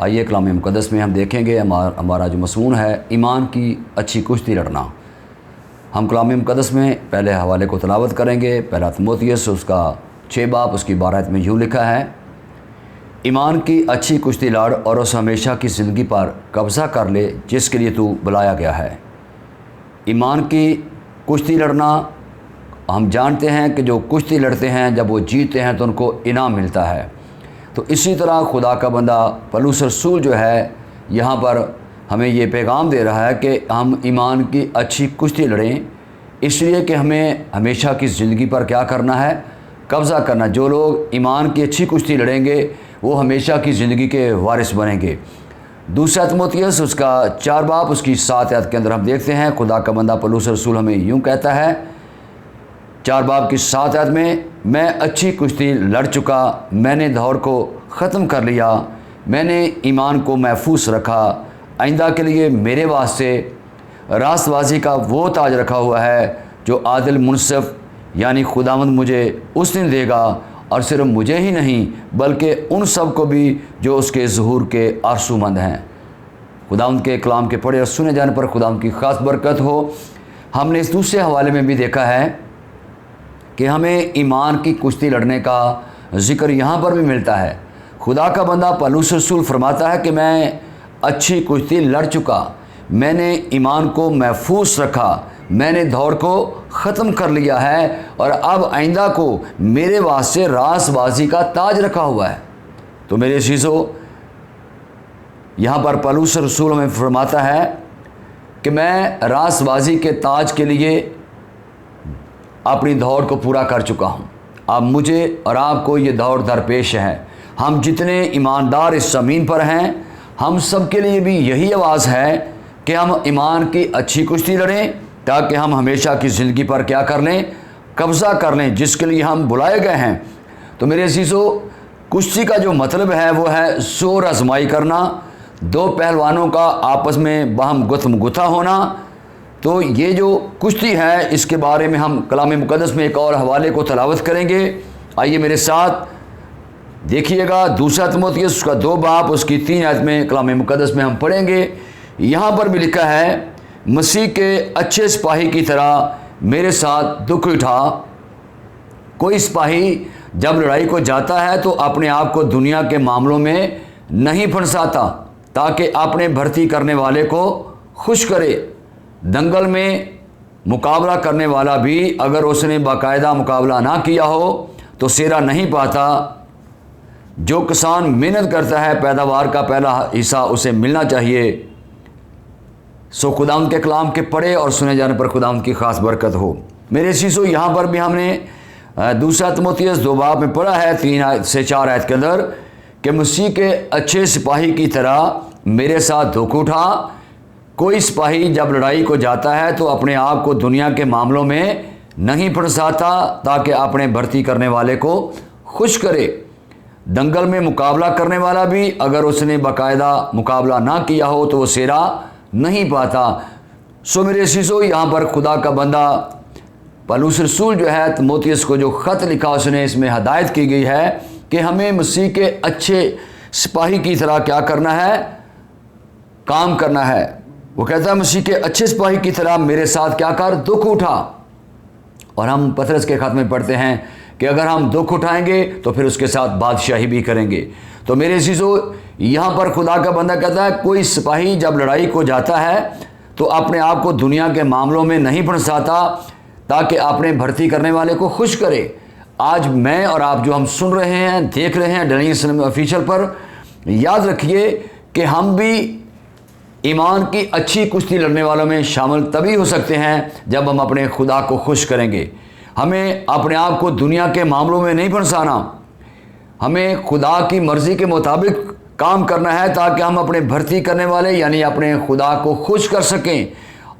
आइए कलाम मुक़द्दस में हम देखेंगे हमारा जो मज़मून है ईमान की अच्छी कुश्ती लड़ना। हम कलाम मुक़द्दस में पहले हवाले को तलावत करेंगे। पहला तीमुथियुस उसका 6 बाब उसकी 12 आयत में यूँ लिखा है, ईमान की अच्छी कुश्ती लड़ और उस हमेशा की ज़िंदगी पर कब्ज़ा कर ले जिसके लिए तू बुलाया गया है। ईमान की कुश्ती लड़ना, हम जानते हैं कि जो कुश्ती लड़ते हैं जब वो जीतते हैं तो उनको इनाम मिलता है। तो इसी तरह खुदा का बंदा पौलुस रसूल जो है यहाँ पर हमें ये पैगाम दे रहा है कि हम ईमान की अच्छी कुश्ती लड़ें, इसलिए कि हमें हमेशा की ज़िंदगी पर क्या करना है, कब्ज़ा करना। जो लोग ईमान की अच्छी कुश्ती लड़ेंगे वो हमेशा की ज़िंदगी के वारिस बनेंगे। दूसरा तीमुथियुस उसका 4 बाब उसकी 7 आयत के अंदर हम देखते हैं खुदा का बंदा पौलुस रसूल हमें यूँ कहता है 4 बाब की 7 आयत में, मैं अच्छी कुश्ती लड़ चुका, मैंने दौड़ को ख़त्म कर लिया, मैंने ईमान को महफूज रखा, आइंदा के लिए मेरे वास्ते रास्तबाजी का वो ताज रखा हुआ है जो आदिल मुनसिफ यानी खुदावंद मुझे उस दिन देगा, और सिर्फ मुझे ही नहीं बल्कि उन सब को भी जो उसके ज़हूर के आरज़ूमंद हैं। खुदावंद के कलाम के पढ़े और सुने जाने पर खुदावंद की ख़ास बरकत हो। हमने इस दूसरे हवाले में भी देखा है कि हमें ईमान की कुश्ती लड़ने का ज़िक्र यहाँ पर भी मिलता है। खुदा का बंदा पौलुस रसूल फरमाता है कि मैं अच्छी कुश्ती लड़ चुका, मैंने ईमान को महफूज रखा, मैंने दौड़ को ख़त्म कर लिया है, और अब आइंदा को मेरे वास्ते रास्तबाजी का ताज रखा हुआ है। तो मेरे अज़ीज़ों, यहाँ पर पौलुस रसूल हमें फरमाता है कि मैं रास्तबाजी के ताज के लिए अपनी दौड़ को पूरा कर चुका हूँ। अब मुझे और आपको ये दौड़ दरपेश है। हम जितने ईमानदार इस ज़मीन पर हैं, हम सब के लिए भी यही आवाज़ है कि हम ईमान की अच्छी कुश्ती लड़ें ताकि हम हमेशा की ज़िंदगी पर क्या कर लें, कब्ज़ा कर लें, जिसके लिए हम बुलाए गए हैं। तो मेरे अज़ीज़ों, कुश्ती का जो मतलब है वो है ज़ोर आजमाई करना, दो पहलवानों का आपस में बाहम गुत्म गुथा होना। तो ये जो कुश्ती है इसके बारे में हम कलाम मुक़द्दस में एक और हवाले को तलावत करेंगे। आइए मेरे साथ देखिएगा, दूसरा तीमुथियुस उसका 2 बाब उसकी 3 आयत में कलाम मुक़द्दस में हम पढ़ेंगे। यहाँ पर भी लिखा है, मसीह के अच्छे सिपाही की तरह मेरे साथ दुख उठा। कोई सिपाही जब लड़ाई को जाता है तो अपने आप को दुनिया के मामलों में नहीं फंसाता ताकि अपने भर्ती करने वाले को खुश करे। दंगल में मुकाबला करने वाला भी अगर उसने बाकायदा मुकाबला ना किया हो तो सेरा नहीं पाता। जो किसान मेहनत करता है पैदावार का पहला हिस्सा उसे मिलना चाहिए। सो खुदावंद के कलाम के पढ़े और सुने जाने पर खुदावंद की ख़ास बरकत हो। मेरे शीशो, यहाँ पर भी हमने दूसरा तीमुथियुस 2 बाब में पढ़ा है 3 से 4 आयत के अंदर कि मसीह के अच्छे सिपाही की तरह मेरे साथ दुख उठा। कोई सिपाही जब लड़ाई को जाता है तो अपने आप को दुनिया के मामलों में नहीं फंसाता ताकि अपने भर्ती करने वाले को खुश करे। दंगल में मुकाबला करने वाला भी अगर उसने बाकायदा मुकाबला ना किया हो तो वो सेरा नहीं पाता। सो मेरे शीशो, यहाँ पर खुदा का बंदा पौलुस रसूल जो है तीमुथियुस को जो ख़त लिखा उसने इसमें हदायत की गई है कि हमें मसीह के अच्छे सिपाही की तरह क्या करना है, काम करना है। वो कहता है मसीह के अच्छे सिपाही की तरह मेरे साथ क्या कर, दुख उठा। और हम पतरस के ख़त में पढ़ते हैं कि अगर हम दुख उठाएंगे तो फिर उसके साथ बादशाही भी करेंगे। तो मेरे चीज़ों, यहाँ पर खुदा का बंदा कहता है कोई सिपाही जब लड़ाई को जाता है तो अपने आप को दुनिया के मामलों में नहीं फंसाता ताकि अपने भर्ती करने वाले को खुश करे। आज मैं और आप जो हम सुन रहे हैं, देख रहे हैं डैनियल ऑफिशियल पर, याद रखिए कि हम भी ईमान की अच्छी कुश्ती लड़ने वालों में शामिल तभी हो सकते हैं जब हम अपने खुदा को खुश करेंगे। हमें अपने आप को दुनिया के मामलों में नहीं फंसाना, हमें खुदा की मर्ज़ी के मुताबिक काम करना है ताकि हम अपने भर्ती करने वाले यानी अपने खुदा को खुश कर सकें।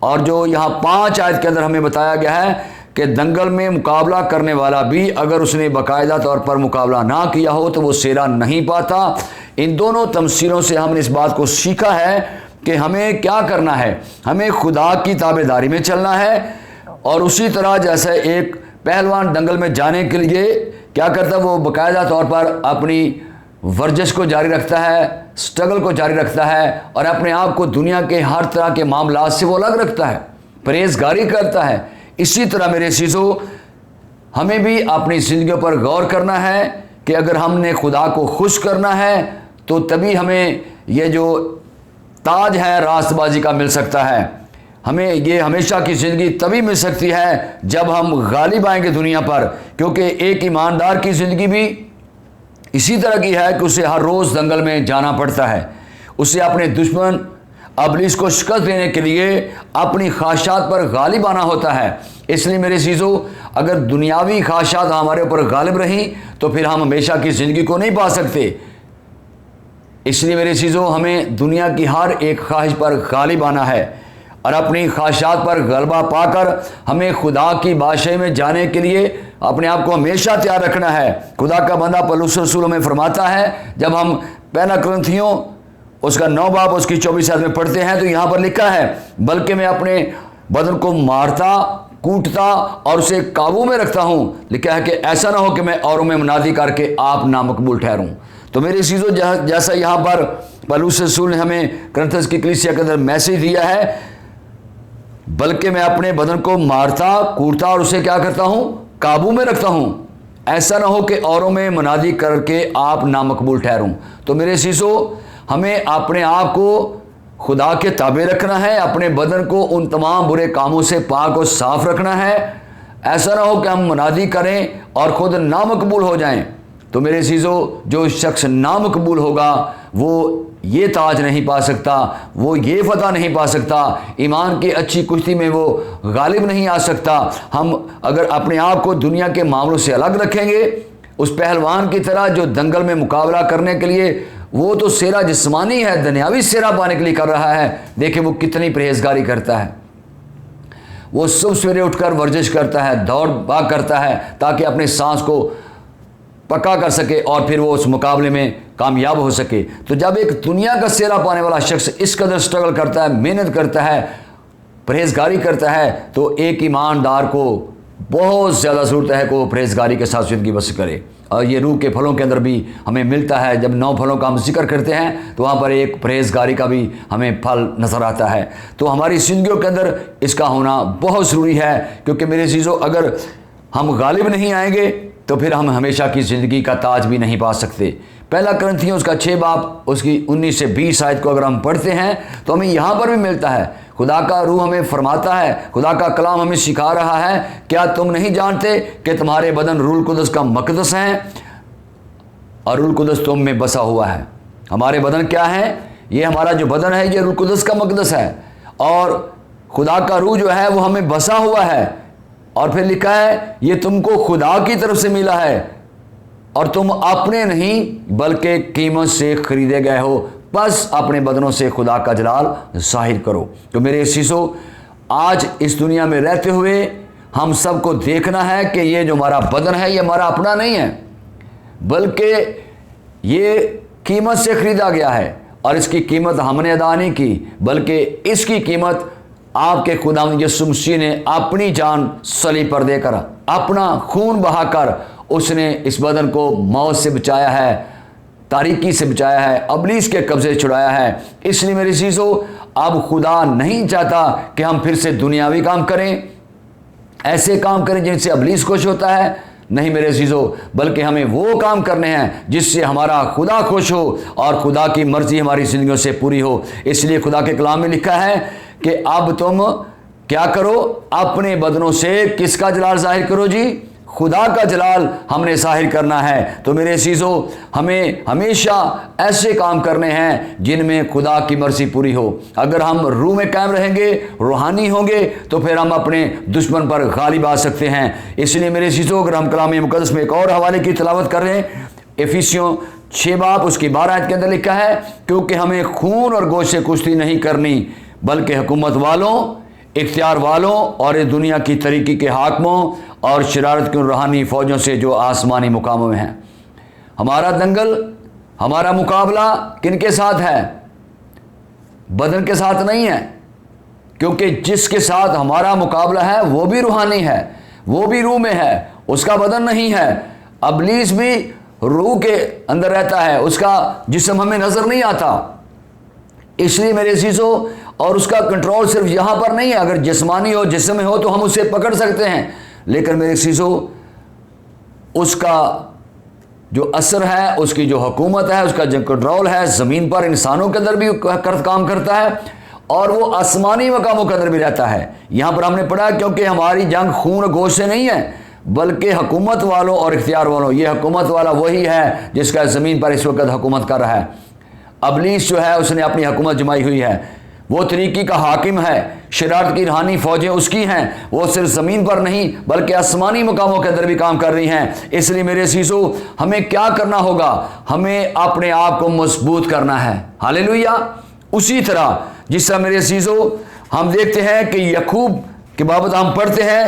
और जो यहाँ 5 आयत के अंदर हमें बताया गया है कि दंगल में मुकाबला करने वाला भी अगर उसने बाकायदा तौर पर मुकाबला ना किया हो तो वो सेरा नहीं पाता। इन दोनों तमसीलों से हमने इस बात को सीखा है कि हमें क्या करना है, हमें खुदा की ताबेदारी में चलना है। और उसी तरह जैसे एक पहलवान दंगल में जाने के लिए क्या करता है, वो बाकायदा तौर पर अपनी वर्जिश को जारी रखता है, स्ट्रगल को जारी रखता है और अपने आप को दुनिया के हर तरह के मामलात से वो अलग रखता है, परहेजगारी करता है। इसी तरह मेरे चीज़ों, हमें भी अपनी ज़िंदगी पर गौर करना है कि अगर हमने खुदा को खुश करना है तो तभी हमें ये जो ताज है रास्तबाजी का मिल सकता है। हमें ये हमेशा की ज़िंदगी तभी मिल सकती है जब हम गालिब आएंगे दुनिया पर, क्योंकि एक ईमानदार की ज़िंदगी भी इसी तरह की है कि उसे हर रोज़ दंगल में जाना पड़ता है। उसे अपने दुश्मन इब्लीस को शिकस्त देने के लिए अपनी ख्वाहिशात पर गालिब आना होता है। इसलिए मेरे चीज़ों, अगर दुनियावी ख्वाहिशात हमारे ऊपर गालिब रहीं तो फिर हम हमेशा की ज़िंदगी को नहीं पा सकते। इसलिए मेरे चीज़ों, हमें दुनिया की हर एक ख्वाहिश पर गालिब आना है और अपनी ख्वाहिशात पर गलबा पाकर हमें खुदा की बादशाही में जाने के लिए अपने आप को हमेशा तैयार रखना है। खुदा का बंदा पौलुस रसूल में फरमाता है, जब हम पहला कुरिन्थियों उसका 9 बाब उसकी 24 आयत में पढ़ते हैं तो यहाँ पर लिखा है, बल्कि मैं अपने बदन को मारता, कूटता और उसे काबू में रखता हूँ। लिखा है कि ऐसा ना हो कि मैं औरों में मुनादी करके आप नामकबूल ठहरूं। तो मेरी चीज़ों, जैसा यहाँ पर पौलुस रसूल ने हमें कुरिन्थ की कलीसिया के अंदर मैसेज दिया है, बल्कि मैं अपने बदन को मारता, कूटता और उसे क्या करता हूँ, काबू में रखता हूँ, ऐसा ना हो कि औरों में मुनादी करके आप नामकबूल ठहरूं। तो मेरे चीज़ों, हमें अपने आप को खुदा के ताबे रखना है, अपने बदन को उन तमाम बुरे कामों से पाक और साफ रखना है। ऐसा ना हो कि हम मुनादी करें और खुद नामकबूल हो जाएं। तो मेरे चीज़ों, जो शख्स नामकबूल होगा वो ये ताज नहीं पा सकता, वो ये फतह नहीं पा सकता, ईमान की अच्छी कुश्ती में वो गालिब नहीं आ सकता। हम अगर अपने आप को दुनिया के मामलों से अलग रखेंगे, उस पहलवान की तरह जो दंगल में मुकाबला करने के लिए वो तो सेरा जिस्मानी है, दुनियावी सेरा पाने के लिए कर रहा है। देखिए वो कितनी परहेजगारी करता है। वो सुबह सवेरे उठकर वर्जिश करता है, दौड़ भाग करता है ताकि अपने सांस को पक्का कर सके और फिर वो उस मुकाबले में कामयाब हो सके। तो जब एक दुनिया का सेरा पाने वाला शख्स इस कदर स्ट्रगल करता है, मेहनत करता है, परहेजगारी करता है, तो एक ईमानदार को बहुत ज़्यादा ज़रूरत है कि वो परहेजगारी के साथ ज़िंदगी बसर करे। और ये रूह के फलों के अंदर भी हमें मिलता है। जब 9 फलों का हम जिक्र करते हैं तो वहाँ पर एक परहेजगारी का भी हमें फल नज़र आता है। तो हमारी ज़िंदगियों के अंदर इसका होना बहुत ज़रूरी है, क्योंकि मेरे चीज़ों, अगर हम गालिब नहीं आएंगे तो फिर हम हमेशा की ज़िंदगी का ताज भी नहीं पा सकते। पहला कुरिन्थियों उसका 6 बाब उसकी 19 से 20 आयत को अगर हम पढ़ते हैं तो हमें यहाँ पर भी मिलता है, खुदा का रूह हमें फरमाता है, खुदा का कलाम हमें सिखा रहा है, क्या तुम नहीं जानते कि तुम्हारे बदन रूह कुदस का मकदस हैं और रूह कुदस तुम में बसा हुआ है। हमारे बदन क्या है? ये हमारा जो बदन है ये रूह कुदस का मकदस है और खुदा का रूह जो है वो हमें बसा हुआ है। और फिर लिखा है, ये तुमको खुदा की तरफ से मिला है और तुम अपने नहीं बल्कि कीमत से खरीदे गए हो, बस अपने बदनों से खुदा का जलाल जाहिर करो। तो मेरे शीशों, आज इस दुनिया में रहते हुए हम सबको देखना है कि ये जो हमारा बदन है ये हमारा अपना नहीं है, बल्कि ये कीमत से खरीदा गया है और इसकी कीमत हमने अदा नहीं की, बल्कि इसकी कीमत आपके खुदावंद यीशु मसीह ने अपनी जान सलीब पर देकर, अपना खून बहाकर उसने इस बदन को मौत से बचाया है, तारीकी से बचाया है, इब्लीस के कब्जे से छुड़ाया है। इसलिए मेरी चीज़ों, अब खुदा नहीं चाहता कि हम फिर से दुनियावी काम करें, ऐसे काम करें जिनसे इब्लीस खुश होता है। नहीं मेरे चीज़ों, बल्कि हमें वो काम करने हैं जिससे हमारा खुदा खुश हो और खुदा की मर्जी हमारी ज़िंदगियों से पूरी हो। इसलिए खुदा के कलाम में लिखा है कि अब तुम क्या करो, अपने बदनों से किसका जलाल जाहिर करो जी? खुदा का जलाल हमने जाहिर करना है। तो मेरे चीज़ों, हमें हमेशा ऐसे काम करने हैं जिनमें खुदा की मर्जी पूरी हो। अगर हम रूह में कायम रहेंगे, रूहानी होंगे, तो फिर हम अपने दुश्मन पर गालिब आ सकते हैं। इसलिए मेरे चीज़ों, अगर हम कलाम मुक़द्दस में एक और हवाले की तिलावत कर रहे हैं, इफिसियों 6 बाब उसकी 12 आयत के अंदर लिखा है, क्योंकि हमें खून और गोश्त से कुश्ती नहीं करनी, बल्कि हुकूमत वालों, इख्तियार वालों और इस दुनिया की तरीकी के हाकमों और शरारत की रूहानी फ़ौजों से जो आसमानी मुकामों में हैं। हमारा दंगल, हमारा मुकाबला किनके साथ है? बदन के साथ नहीं है, क्योंकि जिसके साथ हमारा मुकाबला है वो भी रूहानी है, वो भी रूह में है, उसका बदन नहीं है। इब्लीस भी रूह के अंदर रहता है, उसका जिस्म हमें नज़र नहीं आता। इसलिए मेरे अज़ीज़ों, और उसका कंट्रोल सिर्फ यहाँ पर नहीं है। अगर जिस्मानी हो, जिस्म में हो तो हम उसे पकड़ सकते हैं, लेकिन मेरे अज़ीज़ों उसका जो असर है, उसकी जो हुकूमत है, उसका जो कंट्रोल है ज़मीन पर इंसानों के अंदर भी काम करता है और वो आसमानी मकामों के अंदर भी रहता है। यहाँ पर हमने पढ़ा क्योंकि हमारी जंग खून और गोश्त से नहीं है बल्कि हुकूमत वालों और इख्तियार वालों। ये हुकूमत वाला वही है जिसका ज़मीन पर इस वक्त हुकूमत कर रहा है। अबलीस जो है उसने अपनी हुकूमत जमाई हुई है, वो तरीक़ी का हाकिम है, शरारत की रूहानी फ़ौजें उसकी हैं। वो सिर्फ ज़मीन पर नहीं बल्कि आसमानी मकामों के अंदर भी काम कर रही हैं। इसलिए मेरे अज़ीज़ों, हमें क्या करना होगा? हमें अपने आप को मजबूत करना है। हालेलुया। उसी तरह जिस तरह मेरे अज़ीज़ों हम देखते हैं कि यकूब की बाबत हम पढ़ते हैं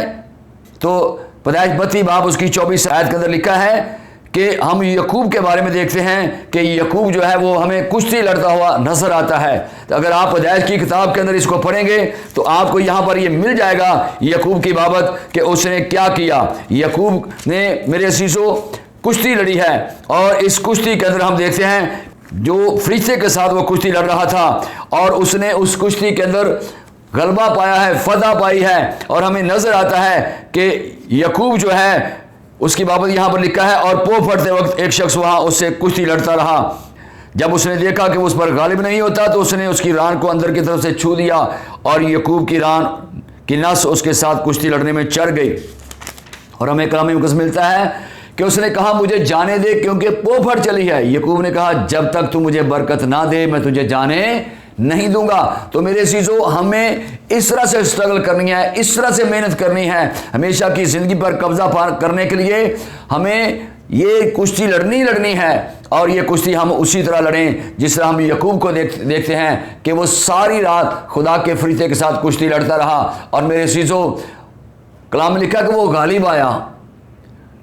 तो पैदाइश 32 बाब उसकी 24 आयत के अंदर लिखा है कि हम यकूब के बारे में देखते हैं कि यकूब जो है वो हमें कुश्ती लड़ता हुआ नजर आता है। तो अगर आप पैदाइश की किताब के अंदर इसको पढ़ेंगे तो आपको यहाँ पर ये मिल जाएगा यकूब की बाबत कि उसने क्या किया। यकूब ने मेरे अज़ीज़ों कुश्ती लड़ी है और इस कुश्ती के अंदर हम देखते हैं जो फरिश्ते के साथ वो कुश्ती लड़ रहा था और उसने उस कुश्ती के अंदर गलबा पाया है, फतह पाई है। और हमें नजर आता है कि यकूब जो है उसकी बाबत यहाँ पर लिखा है, और पो फटते वक्त एक शख्स वहाँ उससे कुश्ती लड़ता रहा। जब उसने देखा कि उस पर गालिब नहीं होता तो उसने उसकी रान को अंदर की तरफ से छू दिया और यकूब की रान की नस उसके साथ कुश्ती लड़ने में चढ़ गई। और हमें कलाम मुक़द्दस मिलता है कि उसने कहा मुझे जाने दे क्योंकि पो फट चली है। यकूब ने कहा जब तक तू मुझे बरकत ना दे मैं तुझे जाने नहीं दूंगा। तो मेरे अज़ीज़ों, हमें इस तरह से स्ट्रगल करनी है, इस तरह से मेहनत करनी है हमेशा की ज़िंदगी पर कब्जा करने के लिए। हमें ये कुश्ती लड़नी है और ये कुश्ती हम उसी तरह लड़ें जिस तरह हम यकूब को देखते हैं कि वो सारी रात खुदा के फरिश्ते के साथ कुश्ती लड़ता रहा। और मेरे अज़ीज़ों, कलाम में लिखा कि वो गालिब आया।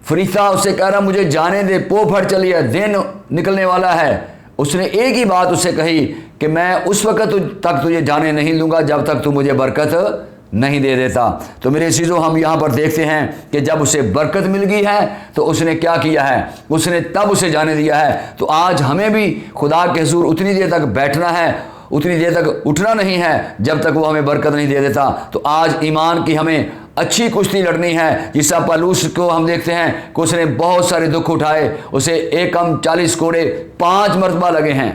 फरिश्ता उससे कह रहा मुझे जाने दे, पो फट चली है, दिन निकलने वाला है। उसने एक ही बात उससे कही कि मैं उस वक्त तक तुझे जाने नहीं दूंगा जब तक तू मुझे बरकत नहीं दे देता। तो मेरे चीज़ों, हम यहाँ पर देखते हैं कि जब उसे बरकत मिल गई है तो उसने क्या किया है, उसने तब उसे जाने दिया है। तो आज हमें भी खुदा के हुज़ूर उतनी देर तक बैठना है, उतनी देर तक उठना नहीं है जब तक वो हमें बरकत नहीं दे देता। तो आज ईमान की हमें अच्छी कुश्ती लड़नी है। जिस तरह पौलुस को हम देखते हैं कि उसने बहुत सारे दुख उठाए, उसे एक कम 40 कोड़े 5 मरतबा लगे हैं।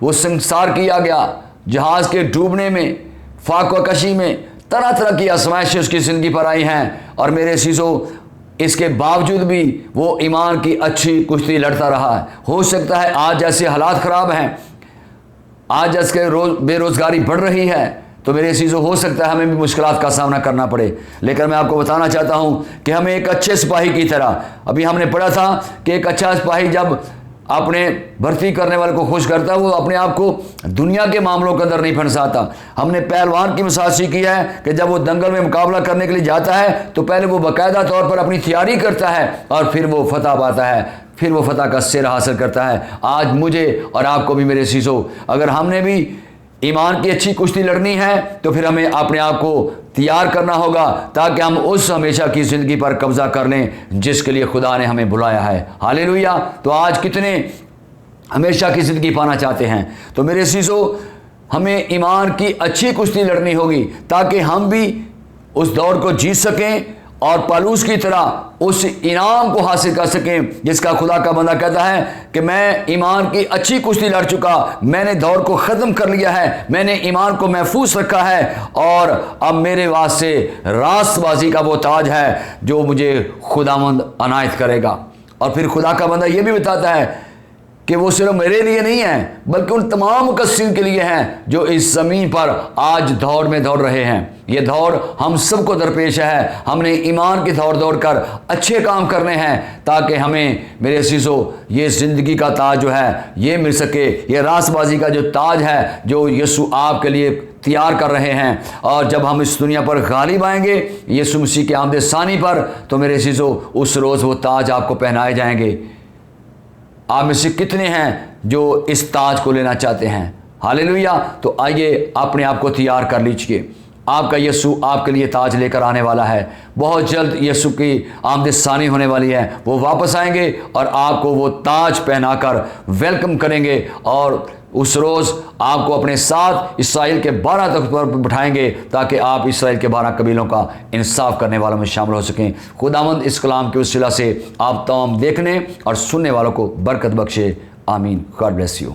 वो संसार किया गया, जहाज़ के डूबने में, फाक़कशी में, तरह तरह की आज़माइशें उसकी ज़िंदगी पर आई हैं। और मेरे चीज़ों, इसके बावजूद भी वो ईमान की अच्छी कुश्ती लड़ता रहा है। हो सकता है आज ऐसे हालात ख़राब हैं, आज इसके बेरोज़गारी बढ़ रही है, तो मेरे चीज़ों हो सकता है हमें भी मुश्किलात का सामना करना पड़े। लेकिन मैं आपको बताना चाहता हूँ कि हमें एक अच्छे सिपाही की तरह, अभी हमने पढ़ा था कि एक अच्छा सिपाही जब अपने भर्ती करने वाले को खुश करता है, वो अपने आप को दुनिया के मामलों के अंदर नहीं फंसाता। हमने पहलवान की मिसाल सीखी है कि जब वो दंगल में मुकाबला करने के लिए जाता है तो पहले वो बाकायदा तौर पर अपनी तैयारी करता है और फिर वो फतह पाता है, फिर वो फतह का सिर हासिल करता है। आज मुझे और आपको भी मेरे चीज़ों, अगर हमने भी ईमान की अच्छी कुश्ती लड़नी है तो फिर हमें अपने आप को तैयार करना होगा ताकि हम उस हमेशा की ज़िंदगी पर कब्ज़ा कर लें जिसके लिए खुदा ने हमें बुलाया है। हालेलुया। तो आज कितने हमेशा की ज़िंदगी पाना चाहते हैं? तो मेरे चीज़ों, हमें ईमान की अच्छी कुश्ती लड़नी होगी ताकि हम भी उस दौड़ को जीत सकें और पौलुस की तरह उस इनाम को हासिल कर सकें जिसका खुदा का बंदा कहता है कि मैं ईमान की अच्छी कुश्ती लड़ चुका, मैंने दौड़ को ख़त्म कर लिया है, मैंने ईमान को महफूज रखा है और अब मेरे वास्ते रास्तबाजी का वो ताज है जो मुझे खुदावंद अनायत करेगा। और फिर खुदा का बंदा ये भी बताता है कि वो सिर्फ मेरे लिए नहीं है बल्कि उन तमाम मुकस्सिरीन के लिए हैं जो इस ज़मीन पर आज दौड़ में दौड़ रहे हैं। ये दौड़ हम सबको दरपेश है। हमने ईमान की दौड़ कर अच्छे काम करने हैं ताकि हमें मेरे अज़ीज़ों ये ज़िंदगी का ताज जो है ये मिल सके, ये रास्तबाजी का जो ताज है जो यीशु आपके लिए तैयार कर रहे हैं। और जब हम इस दुनिया पर गालिब आएंगे यीशु मसीह के आमद सानी पर, तो मेरे अज़ीज़ों उस रोज़ वो ताज आपको पहनाए जाएंगे। आप में से कितने हैं जो इस ताज को लेना चाहते हैं? हालेलुया। तो आइए अपने आप को तैयार कर लीजिए। आपका यीशु आपके लिए ताज लेकर आने वाला है। बहुत जल्द यीशु की आमद सानी होने वाली है। वो वापस आएंगे और आपको वो ताज पहनाकर वेलकम करेंगे और उस रोज़ आपको अपने साथ इसराइल के 12 तख्त पर बिठाएंगे ताकि आप इसराइल के 12 कबीलों का इंसाफ करने वालों में शामिल हो सकें। खुदावंद इस कलाम के वसीला से आप तमाम देखने और सुनने वालों को बरकत बख्शे। आमीन। God bless you.